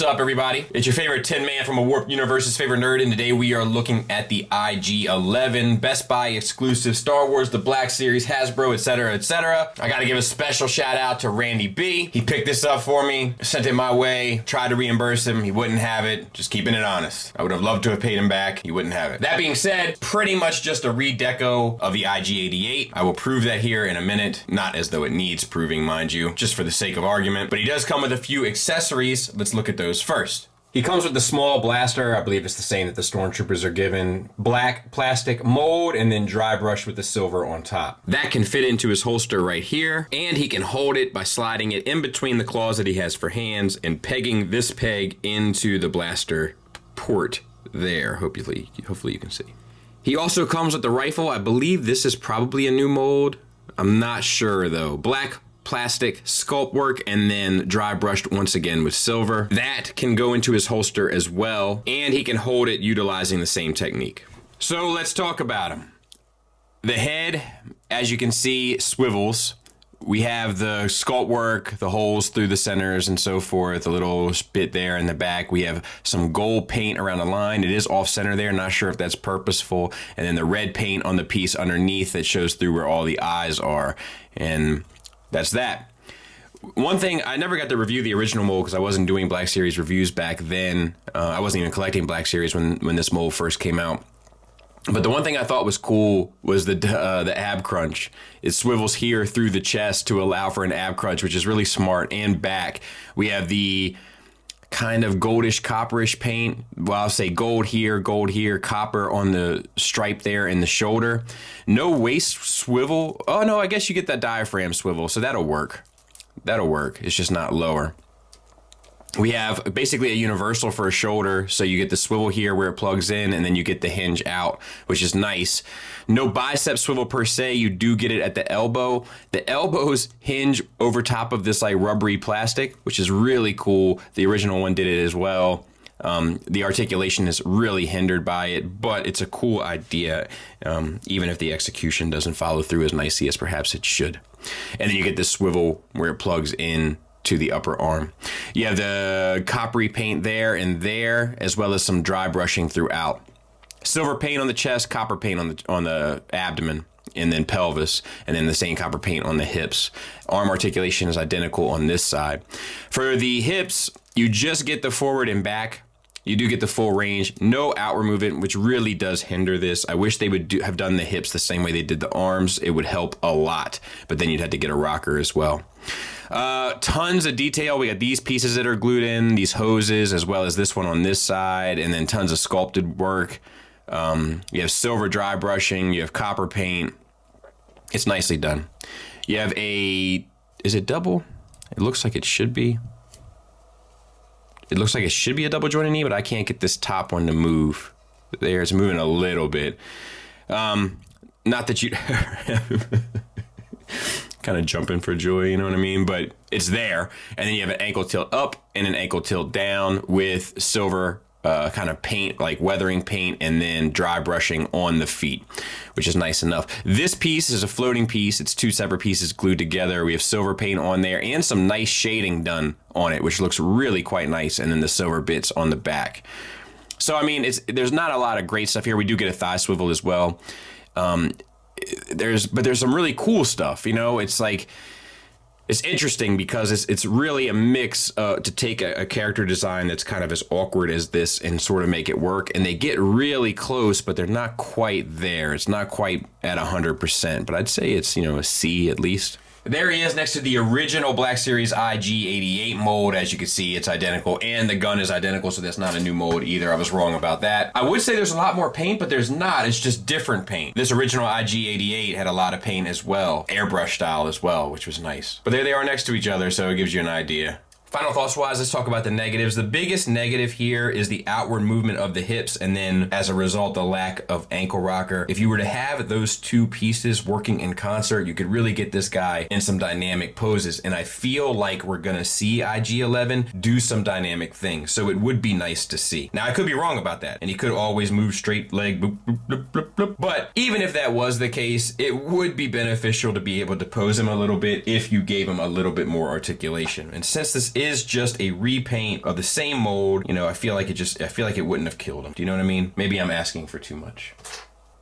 up, everybody? It's your favorite Tin Man from a Warped Universe's favorite nerd, and today we are looking at the IG-11 Best Buy exclusive Star Wars The Black Series, Hasbro, etc., etc. I gotta give a special shout out to Randy B. He picked this up for me, sent it my way, tried to reimburse him. He wouldn't have it. Just keeping it honest. I would have loved to have paid him back. He wouldn't have it. That being said, pretty much just a redeco of the IG-88. I will prove that here in a minute. Not as though it needs proving, mind you, just for the sake of argument. But he does come with a few accessories. Let's look at those first. He comes with the small blaster. I believe it's the same that the Stormtroopers are given. Black plastic mold and then dry brush with the silver on top. That can fit into his holster right here, and he can hold it by sliding it in between the claws that he has for hands and pegging this peg into the blaster port there. Hopefully you can see. He also comes with the rifle. I believe this is probably a new mold. I'm not sure though. Black plastic sculpt work and then dry brushed once again with silver. That can go into his holster as well, and he can hold it utilizing the same technique. So let's talk about him. The head, as you can see, swivels. We have the sculpt work, the holes through the centers and so forth, a little bit there in the back. We have some gold paint around the line. It is off center there, not sure if that's purposeful. And then the red paint on the piece underneath that shows through where all the eyes are. And that's that. One thing, I never got to review the original mold because I wasn't doing Black Series reviews back then. I wasn't even collecting Black Series when this mold first came out. But the one thing I thought was cool was the ab crunch. It swivels here through the chest to allow for an ab crunch, which is really smart, and back. We have the kind of goldish, copperish paint. Well, I'll say gold here, copper on the stripe there in the shoulder. No waist swivel. Oh, no, I guess you get that diaphragm swivel, so that'll work. That'll work. It's just not lower. We have basically a universal for a shoulder, so you get the swivel here where it plugs in, and then you get the hinge out, which is nice. No bicep swivel per se. You do get it at the elbow. The elbows hinge over top of this like rubbery plastic, which is really cool. The original one did it as well. The articulation is really hindered by it, but it's a cool idea, even if the execution doesn't follow through as nicely as perhaps it should. And then you get this swivel where it plugs in to the upper arm. You have the coppery paint there and there, as well as some dry brushing throughout. Silver paint on the chest, copper paint on the abdomen, and then pelvis, and then the same copper paint on the hips. Arm articulation is identical on this side. For the hips, you just get the forward and back. You do get the full range, no outward movement, which really does hinder this. I wish they would have done the hips the same way they did the arms. It would help a lot, but then you'd have to get a rocker as well. Tons of detail. We got these pieces that are glued in, these hoses, as well as this one on this side, and then tons of sculpted work. You have silver dry brushing, you have copper paint. It's nicely done. You have is it double? It looks like it should be. It looks like it should be a double jointed knee, but I can't get this top one to move. There, it's moving a little bit. Not that you kind of jumping for joy, you know what I mean? But it's there. And then you have an ankle tilt up and an ankle tilt down with silver kind of paint, like weathering paint, and then dry brushing on the feet, which is nice enough. This piece is a floating piece. It's two separate pieces glued together. We have silver paint on there and some nice shading done on it, which looks really quite nice. And then the silver bits on the back. So, I mean, there's not a lot of great stuff here. We do get a thigh swivel as well. There's some really cool stuff, you know. It's like, it's interesting because it's really a mix to take a character design that's kind of as awkward as this and sort of make it work. And they get really close, but they're not quite there. It's not quite at 100%, but I'd say it's, you know, a C at least. There he is next to the original Black Series IG-88 mold. As you can see, it's identical, and the gun is identical, so that's not a new mold either. I was wrong about that. I would say there's a lot more paint, but there's not. It's just different paint. This original IG-88 had a lot of paint as well, airbrush style as well, which was nice. But there they are next to each other, so it gives you an idea. Final thoughts wise, let's talk about the negatives. The biggest negative here is the outward movement of the hips, and then as a result, the lack of ankle rocker. If you were to have those two pieces working in concert, you could really get this guy in some dynamic poses. And I feel like we're gonna see IG-11 do some dynamic things. So it would be nice to see. Now I could be wrong about that, and he could always move straight leg, boop, boop, boop, boop, boop. But even if that was the case, it would be beneficial to be able to pose him a little bit if you gave him a little bit more articulation. And since this is just a repaint of the same mold, you know, I feel like it wouldn't have killed him. Do you know what I mean? Maybe I'm asking for too much.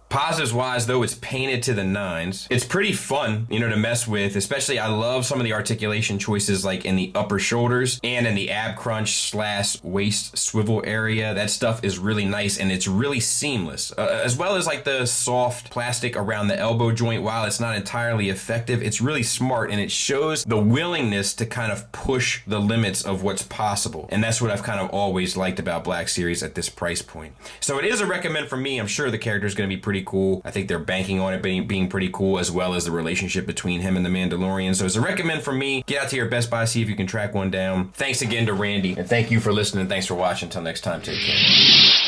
Positives wise though, it's painted to the nines. It's pretty fun, you know, to mess with, especially I love some of the articulation choices like in the upper shoulders and in the ab crunch / waist swivel area. That stuff is really nice and it's really seamless, as well as like the soft plastic around the elbow joint. While it's not entirely effective, it's really smart and it shows the willingness to kind of push the limits of what's possible. And that's what I've kind of always liked about Black Series at this price point. So it is a recommend for me. I'm sure the character is going to be pretty cool. I think they're banking on it being pretty cool, as well as the relationship between him and the Mandalorian. So it's a recommend from me. Get out to your Best Buy, see if you can track one down. Thanks again to Randy, and thank you for listening. Thanks for watching. Until next time, take care.